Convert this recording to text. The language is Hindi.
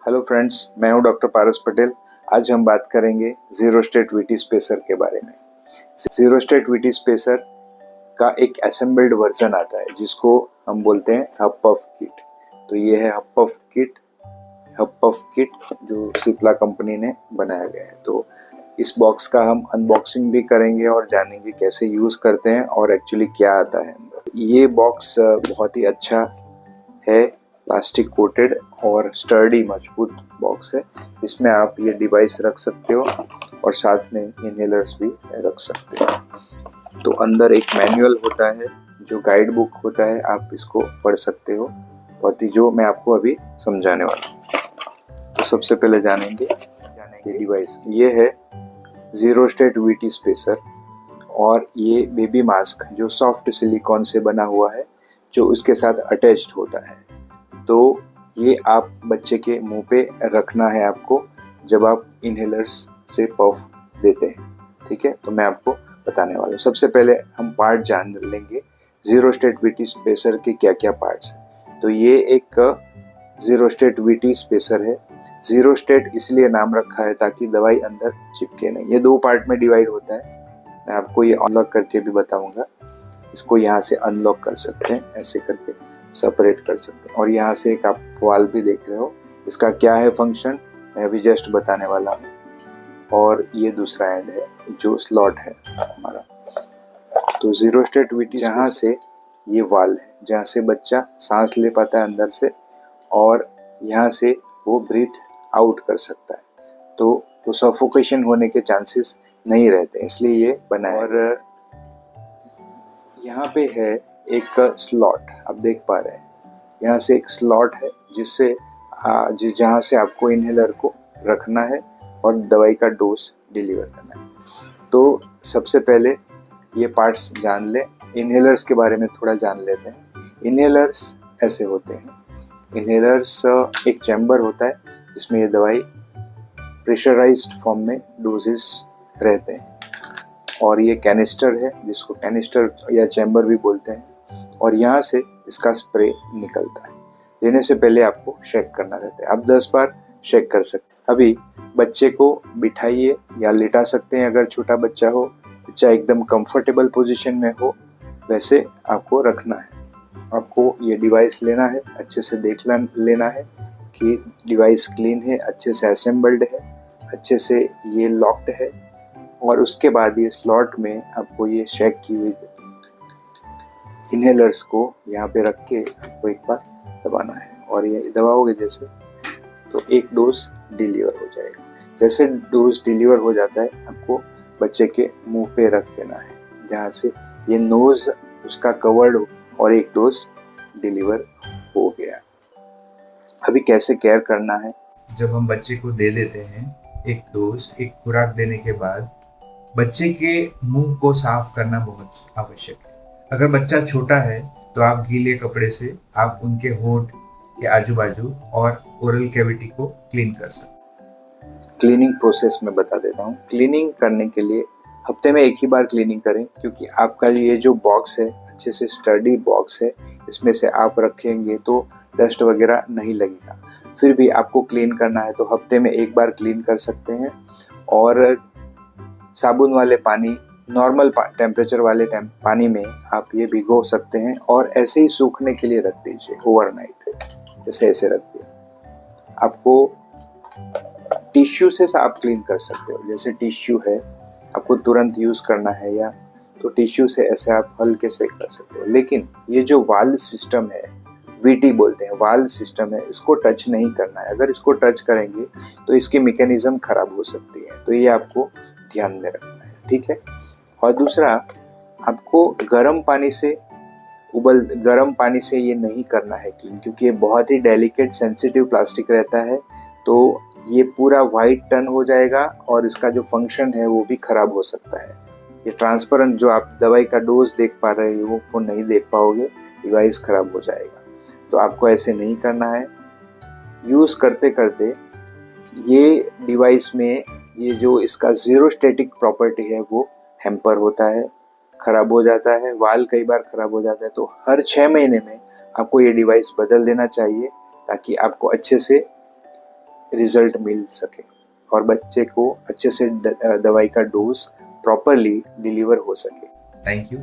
हेलो फ्रेंड्स, मैं हूं डॉक्टर पारस पटेल। आज हम बात करेंगे जीरो स्टेट वीटी स्पेसर के बारे में। जीरो स्टेट वीटी स्पेसर का एक असेंबल्ड वर्जन आता है जिसको हम बोलते हैं हब पफ किट। तो ये है हब पफ किट जो सिप्ला कंपनी ने बनाया गया है। तो इस बॉक्स का हम अनबॉक्सिंग भी करेंगे और जानेंगे कैसे यूज़ करते हैं और एक्चुअली क्या आता है अंदर। ये बॉक्स बहुत ही अच्छा है, प्लास्टिक कोटेड और स्टर्डी मजबूत बॉक्स है। इसमें आप ये डिवाइस रख सकते हो और साथ में इनहेलर्स भी रख सकते हो। तो अंदर एक मैनुअल होता है जो गाइड बुक होता है, आप इसको पढ़ सकते हो। बहुत ही जो मैं आपको अभी समझाने वाला हूँ। तो सबसे पहले जानेंगे डिवाइस। ये है जीरो स्टेट वीटी स्पेसर और ये बेबी मास्क जो सॉफ्ट सिलिकॉन से बना हुआ है जो उसके साथ अटैच्ड होता है। तो ये आप बच्चे के मुंह पे रखना है आपको जब आप इनहेलर्स से पफ देते हैं। ठीक है, तो मैं आपको बताने वाला हूँ। सबसे पहले हम पार्ट जान लेंगे जीरो स्टेट वीटी स्पेसर के क्या क्या पार्ट्स हैं। तो ये एक जीरो स्टेट वीटी स्पेसर है। जीरो स्टेट इसलिए नाम रखा है ताकि दवाई अंदर चिपके नहीं। ये दो पार्ट में डिवाइड होता है। मैं आपको ये अनलॉक करके भी बताऊंगा। इसको यहाँ से अनलॉक कर सकते हैं, ऐसे करके सेपरेट कर सकते हैं। और यहाँ से एक आप वाल भी देख रहे हो, इसका क्या है फंक्शन मैं अभी जस्ट बताने वाला हूँ। और ये दूसरा एंड है जो स्लॉट है हमारा। तो जीरो स्टेट वीटी जहाँ से ये वाल है जहाँ से बच्चा सांस ले पाता है अंदर से और यहाँ से वो ब्रीथ आउट कर सकता है। तो सफोकेशन होने के चांसेस नहीं रहते, इसलिए ये बना है। और यहाँ पे है एक स्लॉट, आप देख पा रहे हैं यहाँ से एक स्लॉट है जिससे जहाँ से आपको इनहेलर को रखना है और दवाई का डोज डिलीवर करना है। तो सबसे पहले ये पार्ट्स जान ले। इनहेलर्स के बारे में थोड़ा जान लेते हैं। इनहेलर्स ऐसे होते हैं। इनहेलर्स एक चैम्बर होता है जिसमें ये दवाई प्रेशराइज्ड फॉर्म में डोजेस रहते हैं। और ये कैनिस्टर है जिसको कैनिस्टर या चैम्बर भी बोलते हैं। और यहाँ से इसका स्प्रे निकलता है। देने से पहले आपको शेक करना रहता है। आप 10 बार शेक कर सकते हैं। अभी बच्चे को बिठाइए या लिटा सकते हैं अगर छोटा बच्चा हो। बच्चा एकदम कंफर्टेबल पोजीशन में हो वैसे आपको रखना है। आपको ये डिवाइस लेना है, अच्छे से देख लेना है कि डिवाइस क्लीन है, अच्छे से असेंबल्ड है, अच्छे से ये लॉक्ड है। और उसके बाद ये स्लॉट में आपको ये शेक की हुई इनहेलर्स को यहाँ पे रख के आपको एक बार दबाना है। और ये दबाओगे जैसे तो एक डोज डिलीवर हो जाएगा। जैसे डोज डिलीवर हो जाता है आपको बच्चे के मुंह पे रख देना है जहाँ से ये नोज उसका कवर्ड हो और एक डोज डिलीवर हो गया। अभी कैसे केयर करना है। जब हम बच्चे को दे देते हैं एक डोज, एक खुराक देने के बाद बच्चे के मुंह को साफ करना बहुत आवश्यक है। अगर बच्चा छोटा है तो आप गीले कपड़े से आप उनके होंठ के आजू बाजू और ओरल कैविटी को क्लीन कर सकते हैं। क्लीनिंग प्रोसेस में बता देता हूँ। क्लीनिंग करने के लिए हफ्ते में एक ही बार क्लीनिंग करें क्योंकि आपका ये जो बॉक्स है अच्छे से स्टडी बॉक्स है, इसमें से आप रखेंगे तो डस्ट वगैरह नहीं लगेगा। फिर भी आपको क्लीन करना है तो हफ्ते में एक बार क्लीन कर सकते हैं। और साबुन वाले पानी, नॉर्मल टेम्परेचर वाले पानी में आप ये भिगो सकते हैं और ऐसे ही सूखने के लिए रख दीजिए ओवरनाइट। जैसे ऐसे रख दिए। आपको टिश्यू से आप क्लीन कर सकते हो। जैसे टिश्यू है आपको तुरंत यूज़ करना है या तो टिश्यू से ऐसे आप हल्के से कर सकते हो। लेकिन ये जो वाल सिस्टम है, वीटी बोलते हैं, वाल सिस्टम है, इसको टच नहीं करना है। अगर इसको टच करेंगे तो इसकी मैकेनिज्म खराब हो सकती है। तो ये आपको ध्यान में रखना है, ठीक है। और दूसरा, आपको गर्म पानी से ये नहीं करना है क्लीन क्योंकि ये बहुत ही डेलिकेट सेंसिटिव प्लास्टिक रहता है। तो ये पूरा वाइट टर्न हो जाएगा और इसका जो फंक्शन है वो भी खराब हो सकता है। ये ट्रांसपेरेंट जो आप दवाई का डोज देख पा रहे हो वो नहीं देख पाओगे, डिवाइस खराब हो जाएगा। तो आपको ऐसे नहीं करना है। यूज़ करते करते ये डिवाइस में ये जो इसका जीरो स्टैटिक प्रॉपर्टी है वो हैम्पर होता है, खराब हो जाता है। वाल कई बार खराब हो जाता है। तो हर 6 महीने में आपको ये डिवाइस बदल देना चाहिए ताकि आपको अच्छे से रिजल्ट मिल सके और बच्चे को अच्छे से दवाई का डोज प्रॉपरली डिलीवर हो सके। Thank you.